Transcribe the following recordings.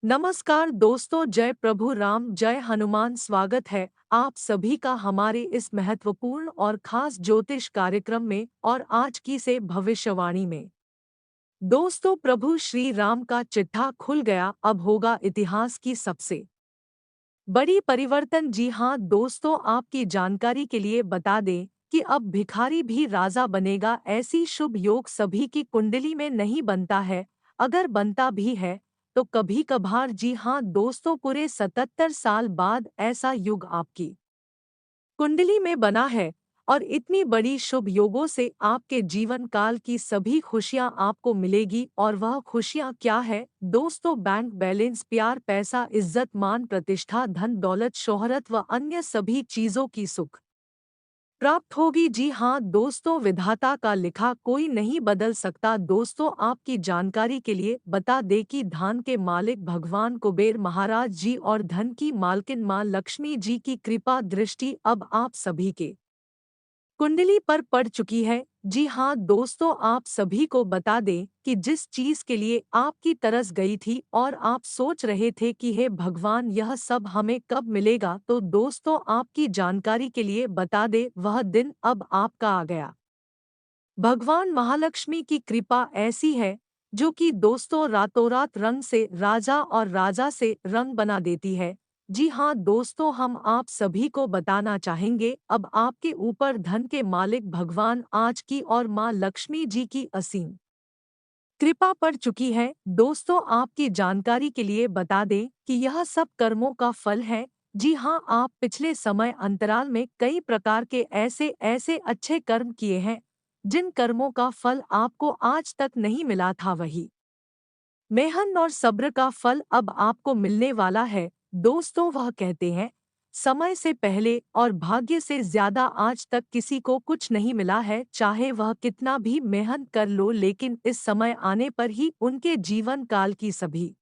नमस्कार दोस्तों, जय प्रभु राम, जय हनुमान। स्वागत है आप सभी का हमारे इस महत्वपूर्ण और खास ज्योतिष कार्यक्रम में और आज की से भविष्यवाणी में। दोस्तों, प्रभु श्री राम का चिट्ठा खुल गया, अब होगा इतिहास की सबसे बड़ी परिवर्तन। जी हाँ दोस्तों, आपकी जानकारी के लिए बता दें कि अब भिखारी भी राजा बनेगा। ऐसी शुभ योग सभी की कुंडली में नहीं बनता है, अगर बनता भी है तो कभी कभार। जी हाँ दोस्तों, पूरे 77 साल बाद ऐसा युग आपकी कुंडली में बना है और इतनी बड़ी शुभ योगों से आपके जीवन काल की सभी खुशियां आपको मिलेगी। और वह खुशियां क्या है दोस्तों? बैंक बैलेंस, प्यार, पैसा, इज्जत, मान, प्रतिष्ठा, धन दौलत, शोहरत व अन्य सभी चीजों की सुख प्राप्त होगी। जी हाँ दोस्तों, विधाता का लिखा कोई नहीं बदल सकता। दोस्तों, आपकी जानकारी के लिए बता दें कि धान के मालिक भगवान कुबेर महाराज जी और धन की मालकिन मां लक्ष्मी जी की कृपा दृष्टि अब आप सभी के कुंडली पर पड़ चुकी है। जी हाँ दोस्तों, आप सभी को बता दें कि जिस चीज के लिए आपकी तरस गई थी और आप सोच रहे थे कि हे भगवान, यह सब हमें कब मिलेगा, तो दोस्तों आपकी जानकारी के लिए बता दें वह दिन अब आपका आ गया। भगवान महालक्ष्मी की कृपा ऐसी है जो कि दोस्तों रातों रात रंग से राजा और राजा से रंग बना देती है। जी हाँ दोस्तों, हम आप सभी को बताना चाहेंगे अब आपके ऊपर धन के मालिक भगवान आज की और माँ लक्ष्मी जी की असीम कृपा पड़ चुकी है। दोस्तों, आपकी जानकारी के लिए बता दें कि यह सब कर्मों का फल है। जी हाँ, आप पिछले समय अंतराल में कई प्रकार के ऐसे ऐसे अच्छे कर्म किए हैं जिन कर्मों का फल आपको आज तक नहीं मिला था। वही मेहनत और सब्र का फल अब आपको मिलने वाला है। दोस्तों, वह कहते हैं समय से पहले और भाग्य से ज्यादा आज तक किसी को कुछ नहीं मिला है, चाहे वह कितना भी मेहनत कर लो, लेकिन इस समय आने पर ही उनके जीवन काल की सभी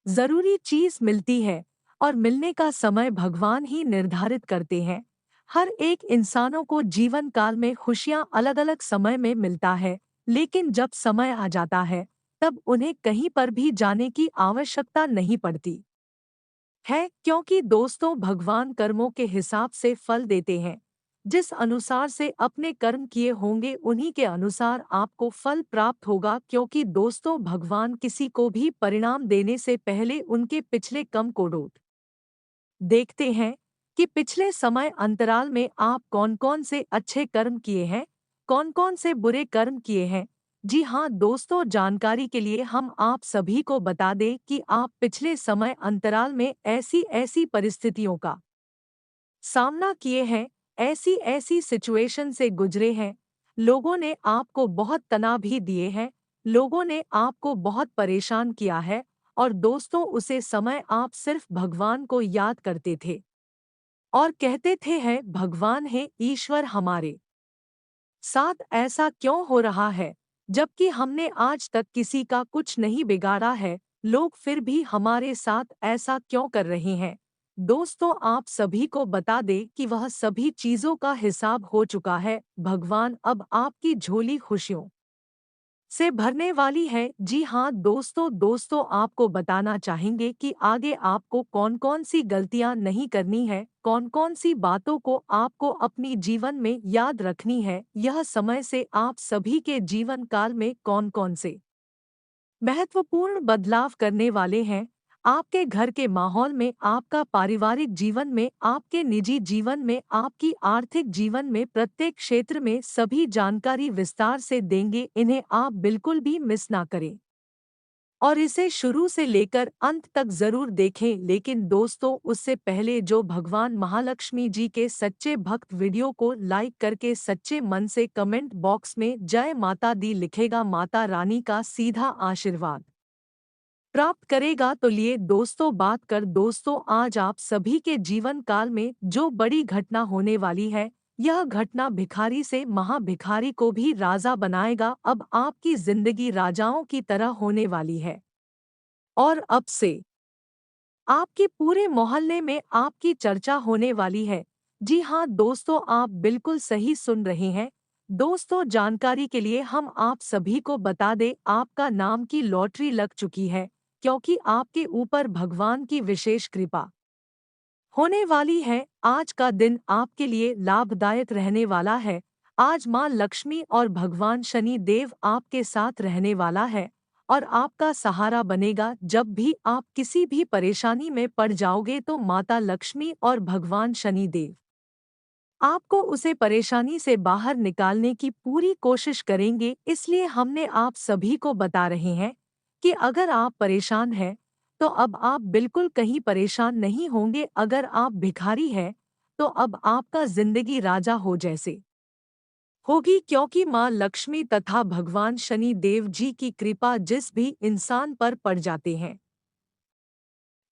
जरूरी चीज मिलती है। और मिलने का समय भगवान ही निर्धारित करते हैं। हर एक इंसानों को जीवन काल में खुशियां अलग अलग समय में मिलता है, लेकिन जब समय आ जाता है तब उन्हें कहीं पर भी जाने की आवश्यकता नहीं पड़ती है, क्योंकि दोस्तों भगवान कर्मों के हिसाब से फल देते हैं। जिस अनुसार से अपने कर्म किए होंगे उन्हीं के अनुसार आपको फल प्राप्त होगा, क्योंकि दोस्तों भगवान किसी को भी परिणाम देने से पहले उनके पिछले कर्म को देखते हैं कि पिछले समय अंतराल में आप कौन कौन से अच्छे कर्म किए हैं, कौन कौन से बुरे कर्म किए हैं। जी हाँ दोस्तों, जानकारी के लिए हम आप सभी को बता दें कि आप पिछले समय अंतराल में ऐसी ऐसी परिस्थितियों का सामना किए हैं, ऐसी ऐसी सिचुएशन से गुजरे हैं। लोगों ने आपको बहुत तनाव भी दिए हैं, लोगों ने आपको बहुत परेशान किया है। और दोस्तों, उसे समय आप सिर्फ भगवान को याद करते थे और कहते थे है भगवान है ईश्वर हमारे साथ ऐसा क्यों हो रहा है, जबकि हमने आज तक किसी का कुछ नहीं बिगाड़ा है, लोग फिर भी हमारे साथ ऐसा क्यों कर रहे हैं। दोस्तों, आप सभी को बता दें कि वह सभी चीजों का हिसाब हो चुका है। भगवान अब आपकी झोली खुशियों से भरने वाली है। जी हाँ दोस्तों आपको बताना चाहेंगे कि आगे आपको कौन कौन सी गलतियां नहीं करनी है, कौन कौन सी बातों को आपको अपनी जीवन में याद रखनी है। यह समय से आप सभी के जीवन काल में कौन कौन से महत्वपूर्ण बदलाव करने वाले हैं, आपके घर के माहौल में, आपका पारिवारिक जीवन में, आपके निजी जीवन में, आपकी आर्थिक जीवन में, प्रत्येक क्षेत्र में सभी जानकारी विस्तार से देंगे। इन्हें आप बिल्कुल भी मिस ना करें और इसे शुरू से लेकर अंत तक जरूर देखें। लेकिन दोस्तों, उससे पहले जो भगवान महालक्ष्मी जी के सच्चे भक्त वीडियो को लाइक करके सच्चे मन से कमेंट बॉक्स में जय माता दी लिखेगा, माता रानी का सीधा आशीर्वाद प्राप्त करेगा। तो लिए दोस्तों बात कर दोस्तों, आज आप सभी के जीवन काल में जो बड़ी घटना होने वाली है, यह घटना भिखारी से महाभिखारी को भी राजा बनाएगा। अब आपकी जिंदगी राजाओं की तरह होने वाली है और अब से आपके पूरे मोहल्ले में आपकी चर्चा होने वाली है। जी हाँ दोस्तों, आप बिल्कुल सही सुन रहे हैं। दोस्तों, जानकारी के लिए हम आप सभी को बता दें आपका नाम की लॉटरी लग चुकी है, क्योंकि आपके ऊपर भगवान की विशेष कृपा होने वाली है। आज का दिन आपके लिए लाभदायक रहने वाला है। आज माँ लक्ष्मी और भगवान शनि देव आपके साथ रहने वाला है और आपका सहारा बनेगा। जब भी आप किसी भी परेशानी में पड़ जाओगे तो माता लक्ष्मी और भगवान शनि देव आपको उसे परेशानी से बाहर निकालने की पूरी कोशिश करेंगे। इसलिए हमने आप सभी को बता रहे हैं कि अगर आप परेशान हैं तो अब आप बिल्कुल कहीं परेशान नहीं होंगे। अगर आप भिखारी हैं तो अब आपका जिंदगी राजा हो जैसे होगी, क्योंकि माँ लक्ष्मी तथा भगवान शनि देव जी की कृपा जिस भी इंसान पर पड़ जाते हैं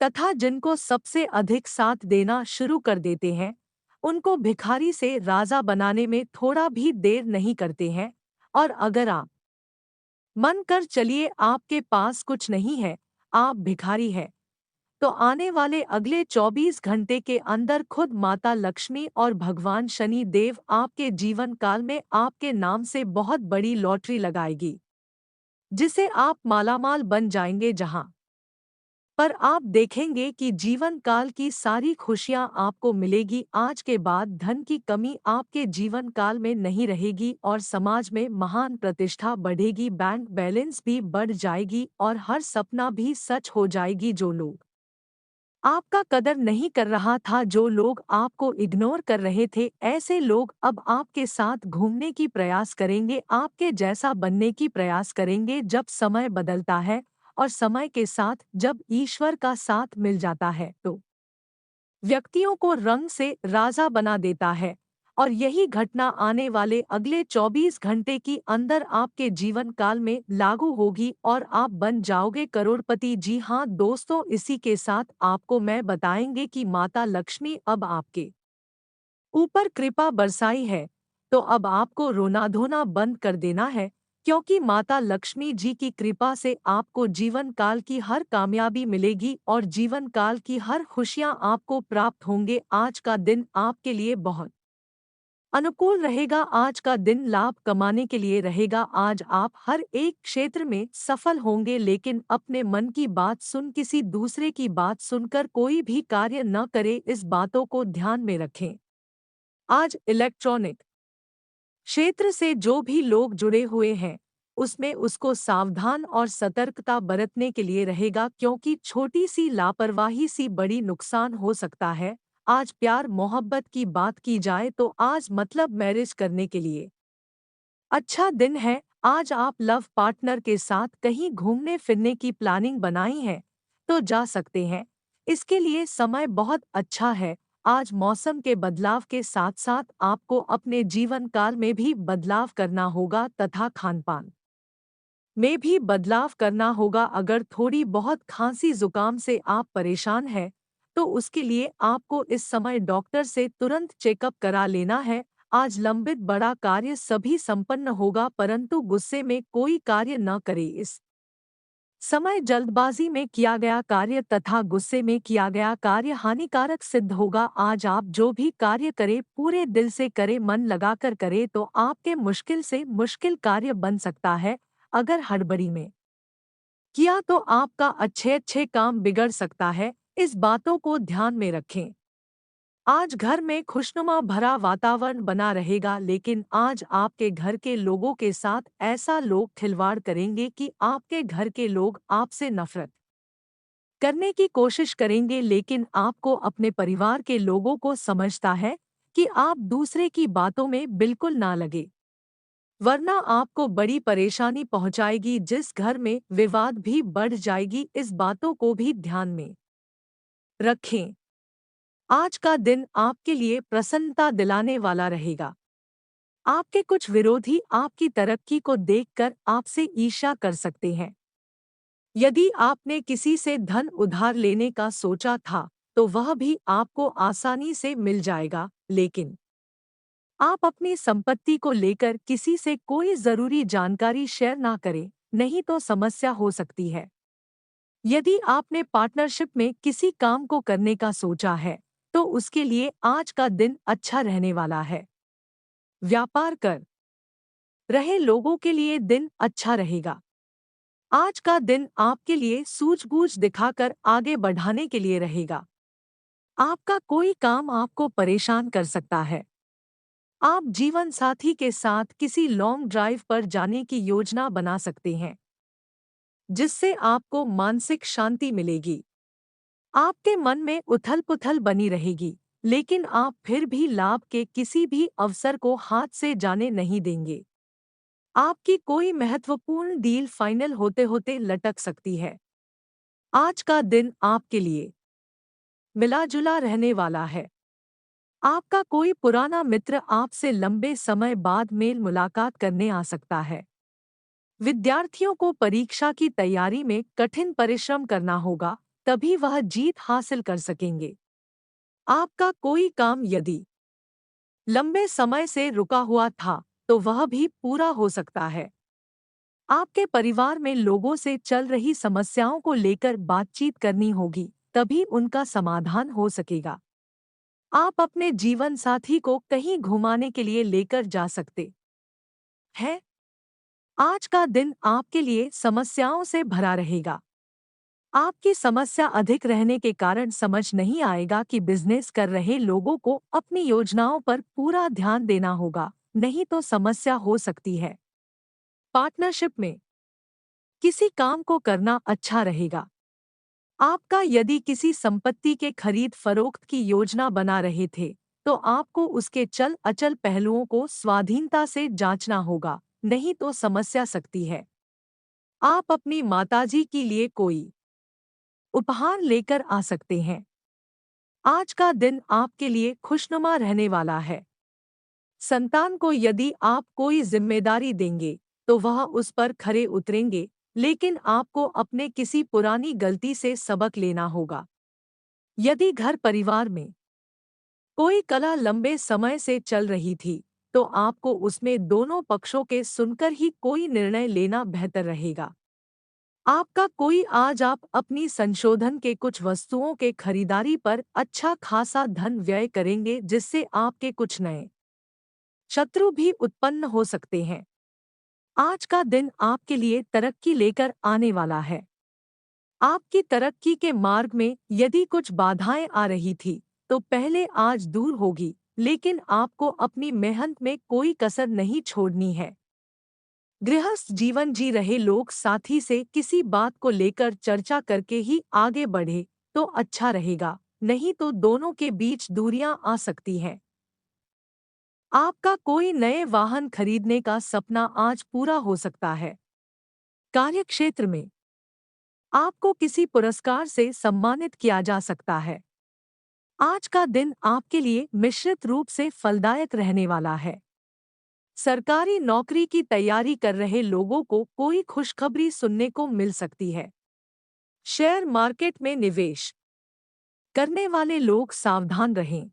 तथा जिनको सबसे अधिक साथ देना शुरू कर देते हैं, उनको भिखारी से राजा बनाने में थोड़ा भी देर नहीं करते हैं। और अगर आप मन कर चलिए आपके पास कुछ नहीं है, आप भिखारी हैं, तो आने वाले अगले 24 घंटे के अंदर खुद माता लक्ष्मी और भगवान शनि देव आपके जीवन काल में आपके नाम से बहुत बड़ी लॉटरी लगाएगी, जिसे आप मालामाल बन जाएंगे। जहां पर आप देखेंगे कि जीवन काल की सारी खुशियां आपको मिलेगी। आज के बाद धन की कमी आपके जीवन काल में नहीं रहेगी और समाज में महान प्रतिष्ठा बढ़ेगी, बैंक बैलेंस भी बढ़ जाएगी और हर सपना भी सच हो जाएगी। जो लोग आपका कदर नहीं कर रहा था, जो लोग आपको इग्नोर कर रहे थे, ऐसे लोग अब आपके साथ घूमने की प्रयास करेंगे, आपके जैसा बनने की प्रयास करेंगे। जब समय बदलता है और समय के साथ जब ईश्वर का साथ मिल जाता है तो व्यक्तियों को रंग से राजा बना देता है। और यही घटना आने वाले अगले 24 घंटे की अंदर आपके जीवन काल में लागू होगी और आप बन जाओगे करोड़पति। जी हाँ दोस्तों, इसी के साथ आपको मैं बताएंगे कि माता लक्ष्मी अब आपके ऊपर कृपा बरसाई है, तो अब आपको रोना धोना बंद कर देना है, क्योंकि माता लक्ष्मी जी की कृपा से आपको जीवन काल की हर कामयाबी मिलेगी और जीवन काल की हर खुशियां आपको प्राप्त होंगे। आज का दिन आपके लिए बहुत अनुकूल रहेगा। आज का दिन लाभ कमाने के लिए रहेगा। आज आप हर एक क्षेत्र में सफल होंगे, लेकिन अपने मन की बात सुन किसी दूसरे की बात सुनकर कोई भी कार्य न करे, इस बातों को ध्यान में रखें। आज इलेक्ट्रॉनिक क्षेत्र से जो भी लोग जुड़े हुए हैं उसमें उसको सावधान और सतर्कता बरतने के लिए रहेगा, क्योंकि छोटी सी लापरवाही सी बड़ी नुकसान हो सकता है। आज प्यार मोहब्बत की बात की जाए तो आज मतलब मैरिज करने के लिए अच्छा दिन है। आज आप लव पार्टनर के साथ कहीं घूमने फिरने की प्लानिंग बनाई है तो जा सकते हैं, इसके लिए समय बहुत अच्छा है। आज मौसम के बदलाव के साथ साथ आपको अपने जीवन काल में भी बदलाव करना होगा तथा खानपान में भी बदलाव करना होगा। अगर थोड़ी बहुत खांसी जुकाम से आप परेशान हैं तो उसके लिए आपको इस समय डॉक्टर से तुरंत चेकअप करा लेना है। आज लंबित बड़ा कार्य सभी संपन्न होगा, परंतु गुस्से में कोई कार्य न करे। इस समय जल्दबाजी में किया गया कार्य तथा गुस्से में किया गया कार्य हानिकारक सिद्ध होगा। आज आप जो भी कार्य करें पूरे दिल से करें, मन लगाकर करें तो आपके मुश्किल से मुश्किल कार्य बन सकता है। अगर हड़बड़ी में किया तो आपका अच्छे अच्छे काम बिगड़ सकता है, इस बातों को ध्यान में रखें। आज घर में खुशनुमा भरा वातावरण बना रहेगा, लेकिन आज आपके घर के लोगों के साथ ऐसा लोग खिलवाड़ करेंगे कि आपके घर के लोग आपसे नफरत करने की कोशिश करेंगे। लेकिन आपको अपने परिवार के लोगों को समझता है कि आप दूसरे की बातों में बिल्कुल ना लगे, वरना आपको बड़ी परेशानी पहुंचाएगी। जिस घर में विवाद भी बढ़ जाएगी, इस बातों को भी ध्यान में रखें। आज का दिन आपके लिए प्रसन्नता दिलाने वाला रहेगा। आपके कुछ विरोधी आपकी तरक्की को देखकर आपसे ईर्ष्या कर सकते हैं। यदि आपने किसी से धन उधार लेने का सोचा था तो वह भी आपको आसानी से मिल जाएगा, लेकिन आप अपनी संपत्ति को लेकर किसी से कोई जरूरी जानकारी शेयर ना करें, नहीं तो समस्या हो सकती है। यदि आपने पार्टनरशिप में किसी काम को करने का सोचा है तो उसके लिए आज का दिन अच्छा रहने वाला है। व्यापार कर रहे लोगों के लिए दिन अच्छा रहेगा। आज का दिन आपके लिए सूझबूझ दिखाकर आगे बढ़ाने के लिए रहेगा। आपका कोई काम आपको परेशान कर सकता है। आप जीवन साथी के साथ किसी लॉन्ग ड्राइव पर जाने की योजना बना सकते हैं, जिससे आपको मानसिक शांति मिलेगी। आपके मन में उथल-पुथल बनी रहेगी, लेकिन आप फिर भी लाभ के किसी भी अवसर को हाथ से जाने नहीं देंगे। आपकी कोई महत्वपूर्ण डील फाइनल होते-होते लटक सकती है। आज का दिन आपके लिए मिला-जुला रहने वाला है। आपका कोई पुराना मित्र आपसे लंबे समय बाद मेल मुलाकात करने आ सकता है। विद्यार्थियों को परीक्षा की तैयारी में कठिन परिश्रम करना होगा, तभी वह जीत हासिल कर सकेंगे। आपका कोई काम यदि लंबे समय से रुका हुआ था, तो वह भी पूरा हो सकता है। आपके परिवार में लोगों से चल रही समस्याओं को लेकर बातचीत करनी होगी, तभी उनका समाधान हो सकेगा। आप अपने जीवन साथी को कहीं घुमाने के लिए लेकर जा सकते हैं। आज का दिन आपके लिए समस्याओं से भरा रहेगा। आपकी समस्या अधिक रहने के कारण समझ नहीं आएगा कि बिजनेस कर रहे लोगों को अपनी योजनाओं पर पूरा ध्यान देना होगा, नहीं तो समस्या हो सकती है। पार्टनरशिप में किसी काम को करना अच्छा रहेगा। आपका यदि किसी संपत्ति के खरीद फरोख्त की योजना बना रहे थे, तो आपको उसके चल अचल पहलुओं को स्वाधीनता से जांचना होगा, नहीं तो समस्या सकती है। आप अपनी माताजी के लिए कोई उपहार लेकर आ सकते हैं। आज का दिन आपके लिए खुशनुमा रहने वाला है। संतान को यदि आप कोई जिम्मेदारी देंगे, तो वह उस पर खरे उतरेंगे, लेकिन आपको अपने किसी पुरानी गलती से सबक लेना होगा। यदि घर परिवार में कोई कलह लंबे समय से चल रही थी, तो आपको उसमें दोनों पक्षों के सुनकर ही कोई निर्णय लेना बेहतर रहेगा। आपका कोई आज आप अपनी संशोधन के कुछ वस्तुओं के खरीदारी पर अच्छा खासा धन व्यय करेंगे, जिससे आपके कुछ नए शत्रु भी उत्पन्न हो सकते हैं। आज का दिन आपके लिए तरक्की लेकर आने वाला है। आपकी तरक्की के मार्ग में यदि कुछ बाधाएं आ रही थी, तो पहले आज दूर होगी, लेकिन आपको अपनी मेहनत में कोई कसर नहीं छोड़नी है। गृहस्थ जीवन जी रहे लोग साथी से किसी बात को लेकर चर्चा करके ही आगे बढ़े, तो अच्छा रहेगा, नहीं तो दोनों के बीच दूरियां आ सकती हैं। आपका कोई नए वाहन खरीदने का सपना आज पूरा हो सकता है। कार्यक्षेत्र में आपको किसी पुरस्कार से सम्मानित किया जा सकता है। आज का दिन आपके लिए मिश्रित रूप से फलदायक रहने वाला है। सरकारी नौकरी की तैयारी कर रहे लोगों को कोई खुशखबरी सुनने को मिल सकती है। शेयर मार्केट में निवेश करने वाले लोग सावधान रहें।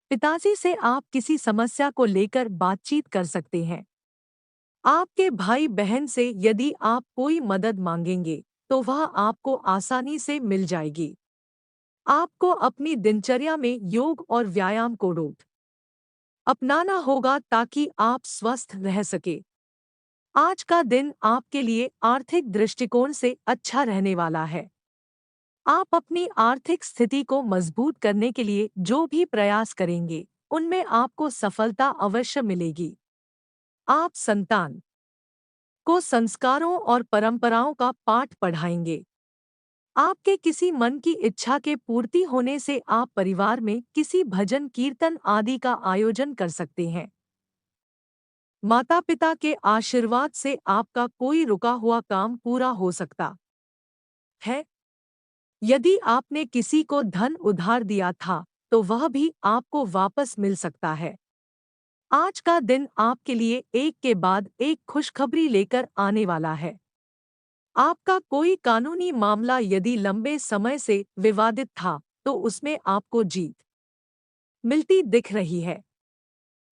पिताजी से आप किसी समस्या को लेकर बातचीत कर सकते हैं। आपके भाई बहन से यदि आप कोई मदद मांगेंगे, तो वह आपको आसानी से मिल जाएगी। आपको अपनी दिनचर्या में योग और व्यायाम को रोज अपनाना होगा, ताकि आप स्वस्थ रह सके। आज का दिन आपके लिए आर्थिक दृष्टिकोण से अच्छा रहने वाला है। आप अपनी आर्थिक स्थिति को मजबूत करने के लिए जो भी प्रयास करेंगे, उनमें आपको सफलता अवश्य मिलेगी। आप संतान को संस्कारों और परंपराओं का पाठ पढ़ाएंगे। आपके किसी मन की इच्छा के पूर्ति होने से आप परिवार में किसी भजन कीर्तन आदि का आयोजन कर सकते हैं। माता पिता के आशीर्वाद से आपका कोई रुका हुआ काम पूरा हो सकता है। यदि आपने किसी को धन उधार दिया था, तो वह भी आपको वापस मिल सकता है। आज का दिन आपके लिए एक के बाद एक खुशखबरी लेकर आने वाला है। आपका कोई कानूनी मामला यदि लंबे समय से विवादित था, तो उसमें आपको जीत मिलती दिख रही है।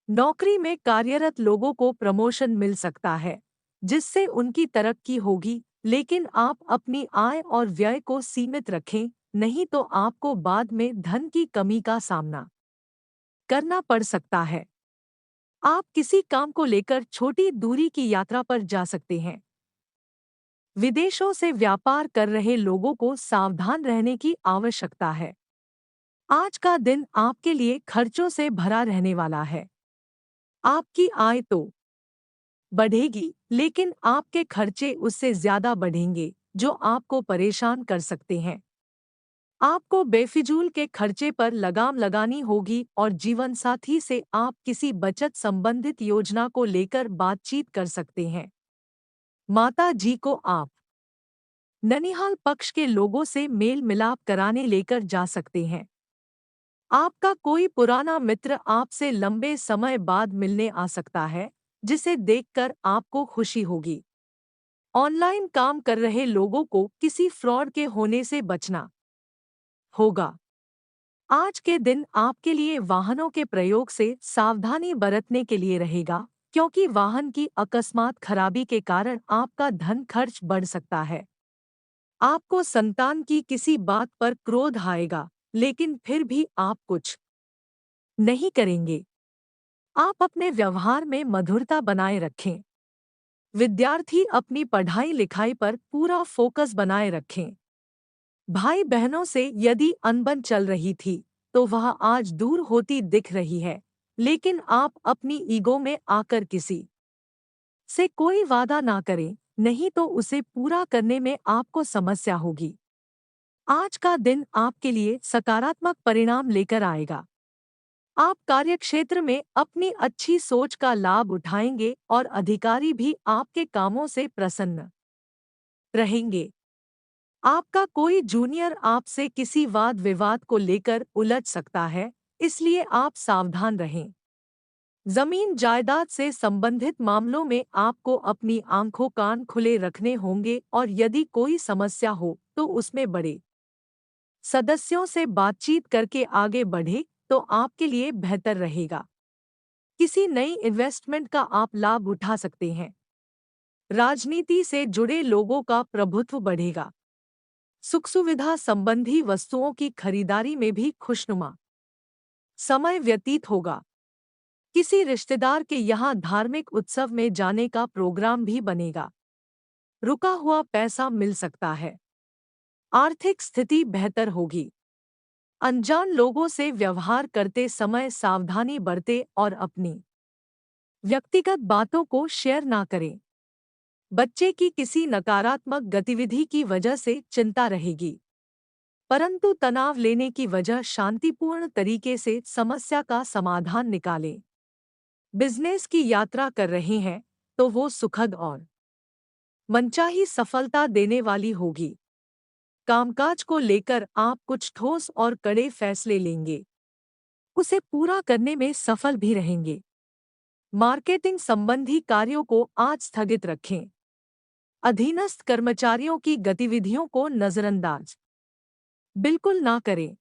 नौकरी में कार्यरत लोगों को प्रमोशन मिल सकता है, जिससे उनकी तरक्की होगी, लेकिन आप अपनी आय और व्यय को सीमित रखें, नहीं तो आपको बाद में धन की कमी का सामना करना पड़ सकता है। आप किसी काम को लेकर छोटी दूरी की यात्रा पर जा सकते हैं। विदेशों से व्यापार कर रहे लोगों को सावधान रहने की आवश्यकता है। आज का दिन आपके लिए खर्चों से भरा रहने वाला है। आपकी आय तो बढ़ेगी, लेकिन आपके खर्चे उससे ज्यादा बढ़ेंगे, जो आपको परेशान कर सकते हैं। आपको बेफिजूल के खर्चे पर लगाम लगानी होगी और जीवन साथी से आप किसी बचत संबंधित योजना को लेकर बातचीत कर सकते हैं। माता जी को आप ननिहाल पक्ष के लोगों से मेल मिलाप कराने लेकर जा सकते हैं। आपका कोई पुराना मित्र आपसे लंबे समय बाद मिलने आ सकता है, जिसे देखकर आपको खुशी होगी। ऑनलाइन काम कर रहे लोगों को किसी फ्रॉड के होने से बचना होगा। आज के दिन आपके लिए वाहनों के प्रयोग से सावधानी बरतने के लिए रहेगा, क्योंकि वाहन की अकस्मात खराबी के कारण आपका धन खर्च बढ़ सकता है। आपको संतान की किसी बात पर क्रोध आएगा, लेकिन फिर भी आप कुछ नहीं करेंगे। आप अपने व्यवहार में मधुरता बनाए रखें। विद्यार्थी अपनी पढ़ाई लिखाई पर पूरा फोकस बनाए रखें। भाई बहनों से यदि अनबन चल रही थी, तो वह आज दूर होती दिख रही है, लेकिन आप अपनी ईगो में आकर किसी से कोई वादा ना करें, नहीं तो उसे पूरा करने में आपको समस्या होगी। आज का दिन आपके लिए सकारात्मक परिणाम लेकर आएगा। आप कार्यक्षेत्र में अपनी अच्छी सोच का लाभ उठाएंगे और अधिकारी भी आपके कामों से प्रसन्न रहेंगे। आपका कोई जूनियर आपसे किसी वाद विवाद को लेकर उलझ सकता है, इसलिए आप सावधान रहें। जमीन जायदाद से संबंधित मामलों में आपको अपनी आंखों कान खुले रखने होंगे और यदि कोई समस्या हो तो उसमें बड़े सदस्यों से बातचीत करके आगे बढ़े तो आपके लिए बेहतर रहेगा। किसी नई इन्वेस्टमेंट का आप लाभ उठा सकते हैं। राजनीति से जुड़े लोगों का प्रभुत्व बढ़ेगा। सुख सुविधा संबंधी वस्तुओं की खरीदारी में भी खुशनुमा समय व्यतीत होगा। किसी रिश्तेदार के यहाँ धार्मिक उत्सव में जाने का प्रोग्राम भी बनेगा। रुका हुआ पैसा मिल सकता है। आर्थिक स्थिति बेहतर होगी। अनजान लोगों से व्यवहार करते समय सावधानी बरतें और अपनी व्यक्तिगत बातों को शेयर ना करें। बच्चे की किसी नकारात्मक गतिविधि की वजह से चिंता रहेगी, परंतु तनाव लेने की वजह शांतिपूर्ण तरीके से समस्या का समाधान निकालें। बिजनेस की यात्रा कर रहे हैं तो वो सुखद और मनचाही सफलता देने वाली होगी। कामकाज को लेकर आप कुछ ठोस और कड़े फैसले लेंगे, उसे पूरा करने में सफल भी रहेंगे। मार्केटिंग संबंधी कार्यों को आज स्थगित रखें। अधीनस्थ कर्मचारियों की गतिविधियों को नजरअंदाज बिल्कुल ना करें।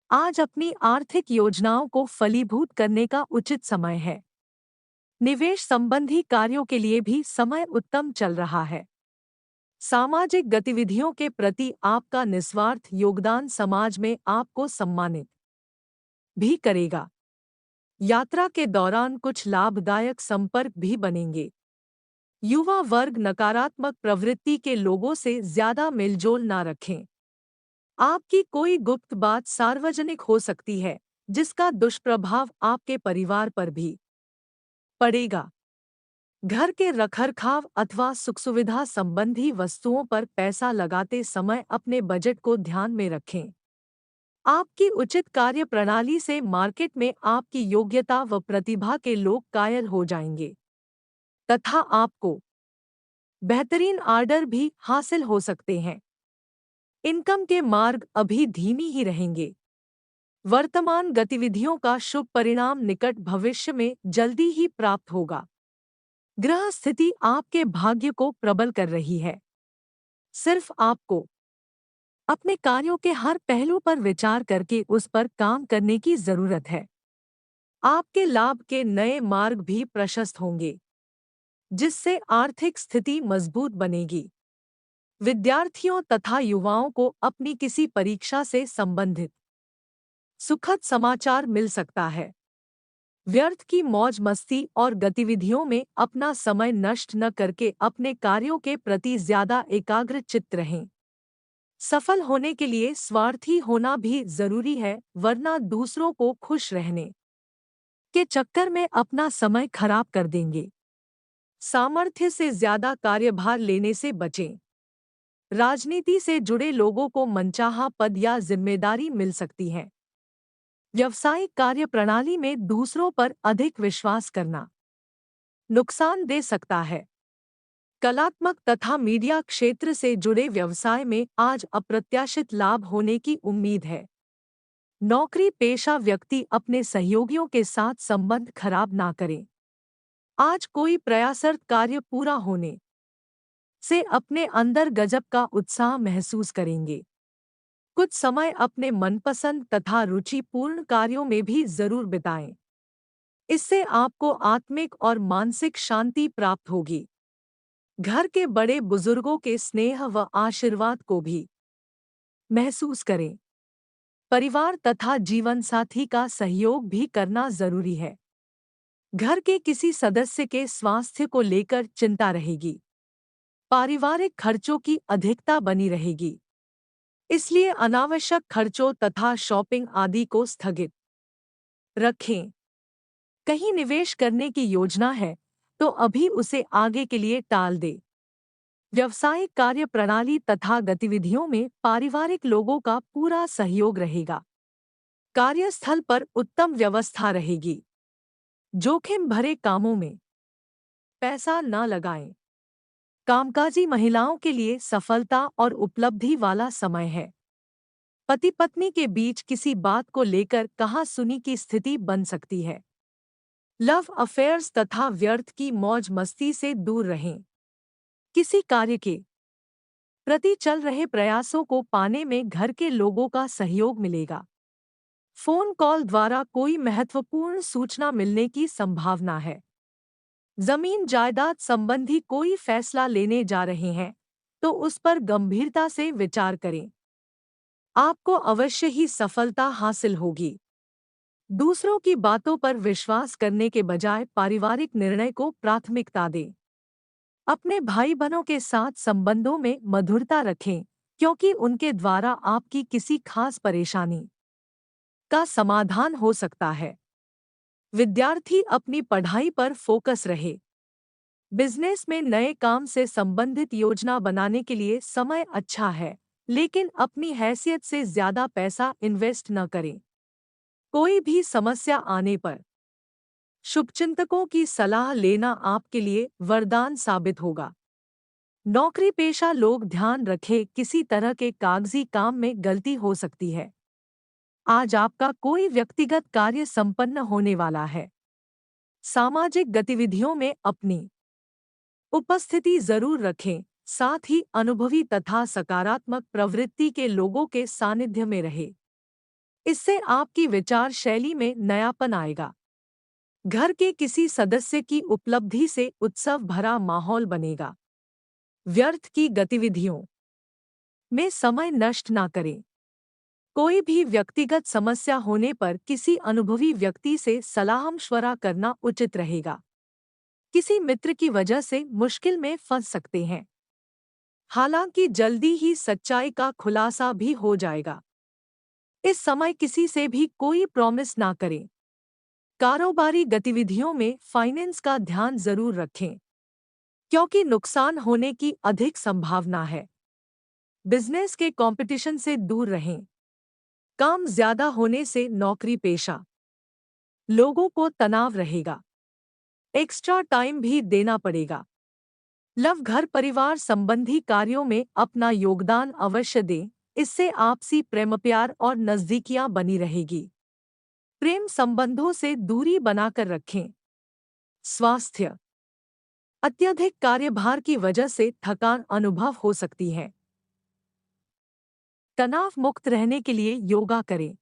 आज अपनी आर्थिक योजनाओं को फलीभूत करने का उचित समय है। निवेश संबंधी कार्यों के लिए भी समय उत्तम चल रहा है। सामाजिक गतिविधियों के प्रति आपका निस्वार्थ योगदान समाज में आपको सम्मानित भी करेगा। यात्रा के दौरान कुछ लाभदायक संपर्क भी बनेंगे। युवा वर्ग नकारात्मक प्रवृत्ति के लोगों से ज्यादा मेलजोल ना रखें। आपकी कोई गुप्त बात सार्वजनिक हो सकती है, जिसका दुष्प्रभाव आपके परिवार पर भी पड़ेगा। घर के रखरखाव अथवा सुख सुविधा संबंधी वस्तुओं पर पैसा लगाते समय अपने बजट को ध्यान में रखें। आपकी उचित कार्य प्रणाली से मार्केट में आपकी योग्यता व प्रतिभा के लोग कायल हो जाएंगे तथा आपको बेहतरीन आर्डर भी हासिल हो सकते हैं। इनकम के मार्ग अभी धीमी ही रहेंगे। वर्तमान गतिविधियों का शुभ परिणाम निकट भविष्य में जल्दी ही प्राप्त होगा। ग्रह स्थिति आपके भाग्य को प्रबल कर रही है। सिर्फ आपको अपने कार्यों के हर पहलू पर विचार करके उस पर काम करने की जरूरत है। आपके लाभ के नए मार्ग भी प्रशस्त होंगे, जिससे आर्थिक स्थिति मजबूत बनेगी। विद्यार्थियों तथा युवाओं को अपनी किसी परीक्षा से संबंधित सुखद समाचार मिल सकता है। व्यर्थ की मौज मस्ती और गतिविधियों में अपना समय नष्ट न करके अपने कार्यों के प्रति ज्यादा एकाग्रचित्त रहें। सफल होने के लिए स्वार्थी होना भी जरूरी है, वरना दूसरों को खुश रहने के चक्कर में अपना समय खराब कर देंगे। सामर्थ्य से ज्यादा कार्यभार लेने से बचें। राजनीति से जुड़े लोगों को मनचाहा पद या जिम्मेदारी मिल सकती है। व्यावसायिक कार्य प्रणाली में दूसरों पर अधिक विश्वास करना नुकसान दे सकता है। कलात्मक तथा मीडिया क्षेत्र से जुड़े व्यवसाय में आज अप्रत्याशित लाभ होने की उम्मीद है। नौकरी पेशा व्यक्ति अपने सहयोगियों के साथ संबंध खराब ना करें। आज कोई प्रयासरत कार्य पूरा होने से अपने अंदर गजब का उत्साह महसूस करेंगे। कुछ समय अपने मनपसंद तथा रुचिपूर्ण कार्यों में भी जरूर बिताएं। इससे आपको आत्मिक और मानसिक शांति प्राप्त होगी। घर के बड़े बुजुर्गों के स्नेह व आशीर्वाद को भी महसूस करें। परिवार तथा जीवन साथी का सहयोग भी करना जरूरी है। घर के किसी सदस्य के स्वास्थ्य को लेकर चिंता रहेगी। पारिवारिक खर्चों की अधिकता बनी रहेगी, इसलिए अनावश्यक खर्चों तथा शॉपिंग आदि को स्थगित रखें। कहीं निवेश करने की योजना है तो अभी उसे आगे के लिए टाल दें। व्यावसायिक कार्य प्रणाली तथा गतिविधियों में पारिवारिक लोगों का पूरा सहयोग रहेगा। कार्यस्थल पर उत्तम व्यवस्था रहेगी। जोखिम भरे कामों में पैसा न लगाएं। कामकाजी महिलाओं के लिए सफलता और उपलब्धि वाला समय है। पति पत्नी के बीच किसी बात को लेकर कहा-सुनी की स्थिति बन सकती है। लव अफेयर्स तथा व्यर्थ की मौज मस्ती से दूर रहें। किसी कार्य के प्रति चल रहे प्रयासों को पाने में घर के लोगों का सहयोग मिलेगा। फोन कॉल द्वारा कोई महत्वपूर्ण सूचना मिलने की संभावना है। जमीन जायदाद संबंधी कोई फैसला लेने जा रहे हैं तो उस पर गंभीरता से विचार करें। आपको अवश्य ही सफलता हासिल होगी। दूसरों की बातों पर विश्वास करने के बजाय पारिवारिक निर्णय को प्राथमिकता दें। अपने भाई बहनों के साथ संबंधों में मधुरता रखें, क्योंकि उनके द्वारा आपकी किसी खास परेशानी का समाधान हो सकता है। विद्यार्थी अपनी पढ़ाई पर फोकस रहे। बिजनेस में नए काम से संबंधित योजना बनाने के लिए समय अच्छा है, लेकिन अपनी हैसियत से ज्यादा पैसा इन्वेस्ट न करें। कोई भी समस्या आने पर शुभचिंतकों की सलाह लेना आपके लिए वरदान साबित होगा। नौकरी पेशा लोग ध्यान रखें, किसी तरह के कागजी काम में गलती हो सकती है। आज आपका कोई व्यक्तिगत कार्य संपन्न होने वाला है। सामाजिक गतिविधियों में अपनी उपस्थिति जरूर रखें, साथ ही अनुभवी तथा सकारात्मक प्रवृत्ति के लोगों के सानिध्य में रहे। इससे आपकी विचार शैली में नयापन आएगा। घर के किसी सदस्य की उपलब्धि से उत्सव भरा माहौल बनेगा। व्यर्थ की गतिविधियों में समय नष्ट ना करें। कोई भी व्यक्तिगत समस्या होने पर किसी अनुभवी व्यक्ति से सलाह-मशवरा करना उचित रहेगा। किसी मित्र की वजह से मुश्किल में फंस सकते हैं। हालांकि जल्दी ही सच्चाई का खुलासा भी हो जाएगा। इस समय किसी से भी कोई प्रॉमिस ना करें। कारोबारी गतिविधियों में फाइनेंस का ध्यान जरूर रखें, क्योंकि नुकसान होने की अधिक संभावना है। बिजनेस के कंपटीशन से दूर रहें। काम ज्यादा होने से नौकरी पेशा लोगों को तनाव रहेगा। एक्स्ट्रा टाइम भी देना पड़ेगा। लव घर परिवार संबंधी कार्यों में अपना योगदान अवश्य दें, इससे आपसी प्रेम प्यार और नजदीकियां बनी रहेगी। प्रेम संबंधों से दूरी बनाकर रखें। स्वास्थ्य अत्यधिक कार्यभार की वजह से थकान अनुभव हो सकती है। तनाव मुक्त रहने के लिए योगा करें।